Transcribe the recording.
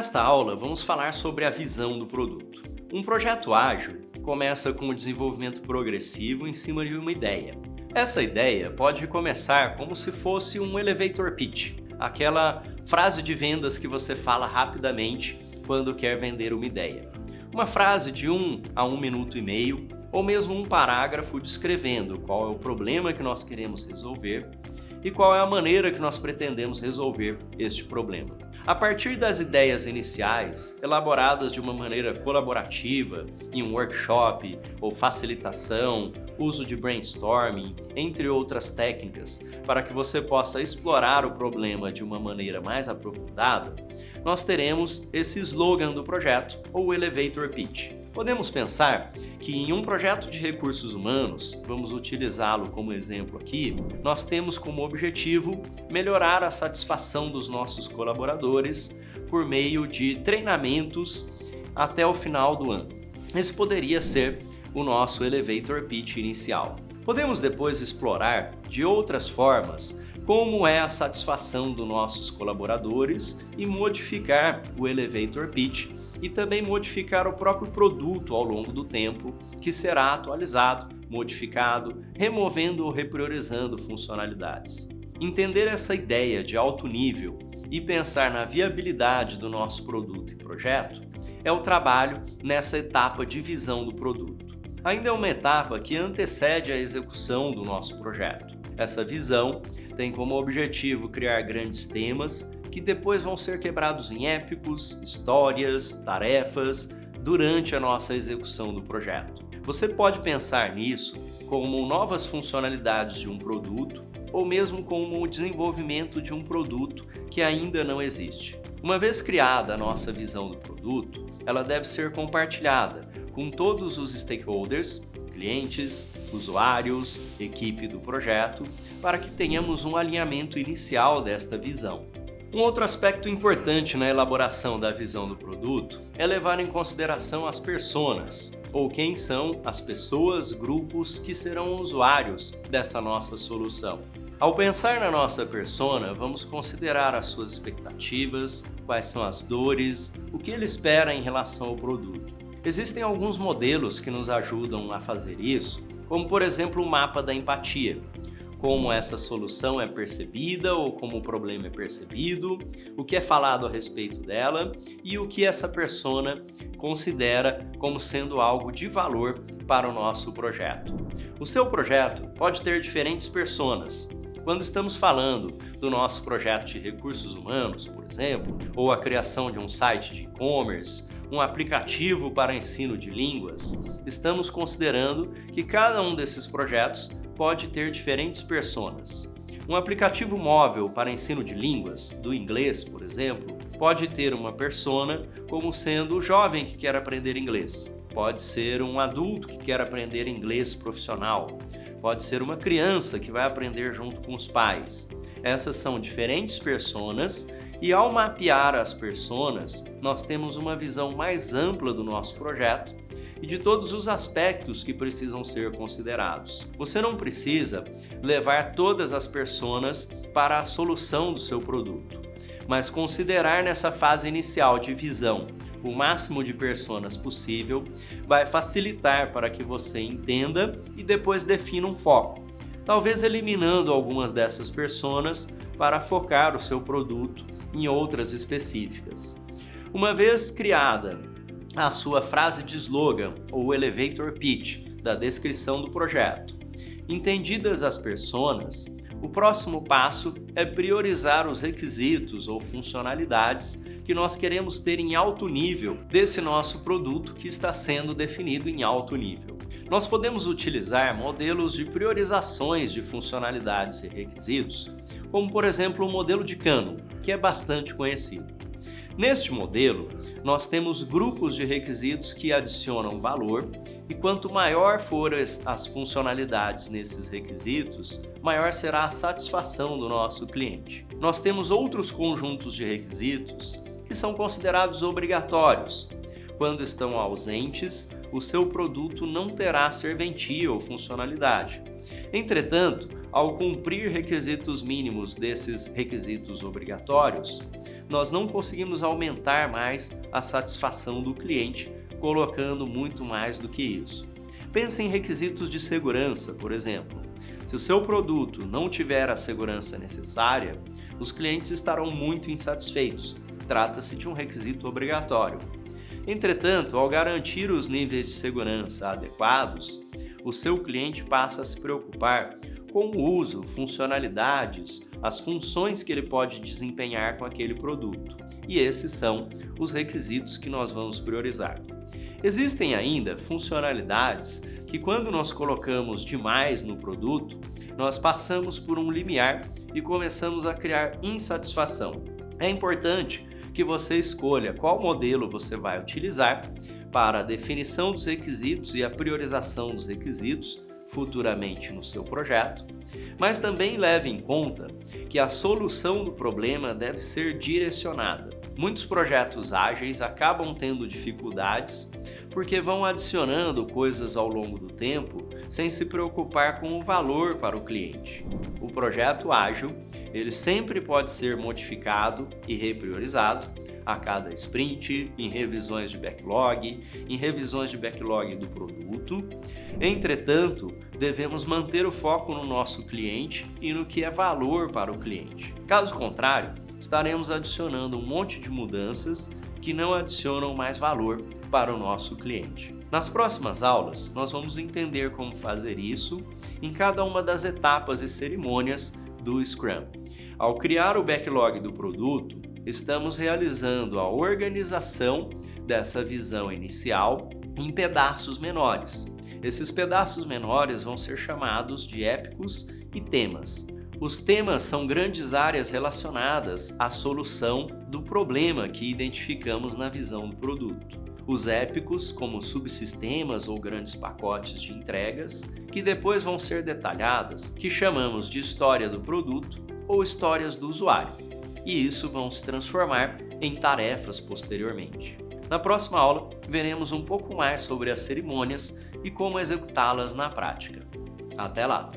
Nesta aula, vamos falar sobre a visão do produto. Um projeto ágil começa com o desenvolvimento progressivo em cima de uma ideia. Essa ideia pode começar como se fosse um elevator pitch, aquela frase de vendas que você fala rapidamente quando quer vender uma ideia. Uma frase de 1 a 1 minuto e meio, ou mesmo um parágrafo descrevendo qual é o problema que nós queremos resolver e qual é a maneira que nós pretendemos resolver este problema. A partir das ideias iniciais, elaboradas de uma maneira colaborativa, em um workshop ou facilitação, uso de brainstorming, entre outras técnicas, para que você possa explorar o problema de uma maneira mais aprofundada, nós teremos esse slogan do projeto, ou elevator pitch. Podemos pensar que em um projeto de recursos humanos, vamos utilizá-lo como exemplo aqui, nós temos como objetivo melhorar a satisfação dos nossos colaboradores por meio de treinamentos até o final do ano. Esse poderia ser o nosso elevator pitch inicial. Podemos depois explorar de outras formas como é a satisfação dos nossos colaboradores e modificar o elevator pitch e também modificar o próprio produto ao longo do tempo, que será atualizado, modificado, removendo ou repriorizando funcionalidades. Entender essa ideia de alto nível e pensar na viabilidade do nosso produto e projeto é o trabalho nessa etapa de visão do produto. Ainda é uma etapa que antecede a execução do nosso projeto. Essa visão tem como objetivo criar grandes temas que depois vão ser quebrados em épicos, histórias, tarefas, durante a nossa execução do projeto. Você pode pensar nisso como novas funcionalidades de um produto ou mesmo como o desenvolvimento de um produto que ainda não existe. Uma vez criada a nossa visão do produto, ela deve ser compartilhada com todos os stakeholders, clientes, usuários, equipe do projeto, para que tenhamos um alinhamento inicial desta visão. Um outro aspecto importante na elaboração da visão do produto é levar em consideração as personas, ou quem são as pessoas, grupos que serão usuários dessa nossa solução. Ao pensar na nossa persona, vamos considerar as suas expectativas, quais são as dores, o que ele espera em relação ao produto. Existem alguns modelos que nos ajudam a fazer isso, como por exemplo o mapa da empatia. Como essa solução é percebida ou como o problema é percebido, o que é falado a respeito dela e o que essa persona considera como sendo algo de valor para o nosso projeto. O seu projeto pode ter diferentes personas. Quando estamos falando do nosso projeto de recursos humanos, por exemplo, ou a criação de um site de e-commerce, um aplicativo para ensino de línguas, estamos considerando que cada um desses projetos pode ter diferentes personas. Um aplicativo móvel para ensino de línguas, do inglês, por exemplo, pode ter uma persona como sendo o jovem que quer aprender inglês. Pode ser um adulto que quer aprender inglês profissional. Pode ser uma criança que vai aprender junto com os pais. Essas são diferentes personas e ao mapear as personas, nós temos uma visão mais ampla do nosso projeto e de todos os aspectos que precisam ser considerados. Você não precisa levar todas as personas para a solução do seu produto, mas considerar nessa fase inicial de visão o máximo de personas possível vai facilitar para que você entenda e depois defina um foco, talvez eliminando algumas dessas personas para focar o seu produto em outras específicas. Uma vez criada a sua frase de slogan ou elevator pitch da descrição do projeto, entendidas as personas, o próximo passo é priorizar os requisitos ou funcionalidades que nós queremos ter em alto nível desse nosso produto que está sendo definido em alto nível. Nós podemos utilizar modelos de priorizações de funcionalidades e requisitos, como por exemplo o modelo de Cannon, que é bastante conhecido. Neste modelo, nós temos grupos de requisitos que adicionam valor e quanto maior forem as funcionalidades nesses requisitos, maior será a satisfação do nosso cliente. Nós temos outros conjuntos de requisitos que são considerados obrigatórios. Quando estão ausentes, o seu produto não terá serventia ou funcionalidade. Entretanto, Ao cumprir requisitos mínimos desses requisitos obrigatórios, nós não conseguimos aumentar mais a satisfação do cliente, colocando muito mais do que isso. Pense em requisitos de segurança, por exemplo. Se o seu produto não tiver a segurança necessária, os clientes estarão muito insatisfeitos. Trata-se de um requisito obrigatório. Entretanto, ao garantir os níveis de segurança adequados, o seu cliente passa a se preocupar com o uso, funcionalidades, as funções que ele pode desempenhar com aquele produto. E esses são os requisitos que nós vamos priorizar. Existem ainda funcionalidades que, quando nós colocamos demais no produto, nós passamos por um limiar e começamos a criar insatisfação. É importante que você escolha qual modelo você vai utilizar para a definição dos requisitos e a priorização dos requisitos futuramente no seu projeto, mas também leve em conta que a solução do problema deve ser direcionada. Muitos projetos ágeis acabam tendo dificuldades porque vão adicionando coisas ao longo do tempo sem se preocupar com o valor para o cliente. O projeto ágil, ele sempre pode ser modificado e repriorizado a cada sprint, em revisões de backlog do produto. Entretanto, devemos manter o foco no nosso cliente e no que é valor para o cliente. Caso contrário, estaremos adicionando um monte de mudanças que não adicionam mais valor para o nosso cliente. Nas próximas aulas, nós vamos entender como fazer isso em cada uma das etapas e cerimônias do Scrum. Ao criar o backlog do produto, estamos realizando a organização dessa visão inicial em pedaços menores. Esses pedaços menores vão ser chamados de épicos e temas. Os temas são grandes áreas relacionadas à solução do problema que identificamos na visão do produto. Os épicos, como subsistemas ou grandes pacotes de entregas, que depois vão ser detalhadas, que chamamos de história do produto ou histórias do usuário, e isso vão se transformar em tarefas posteriormente. Na próxima aula, veremos um pouco mais sobre as cerimônias e como executá-las na prática. Até lá!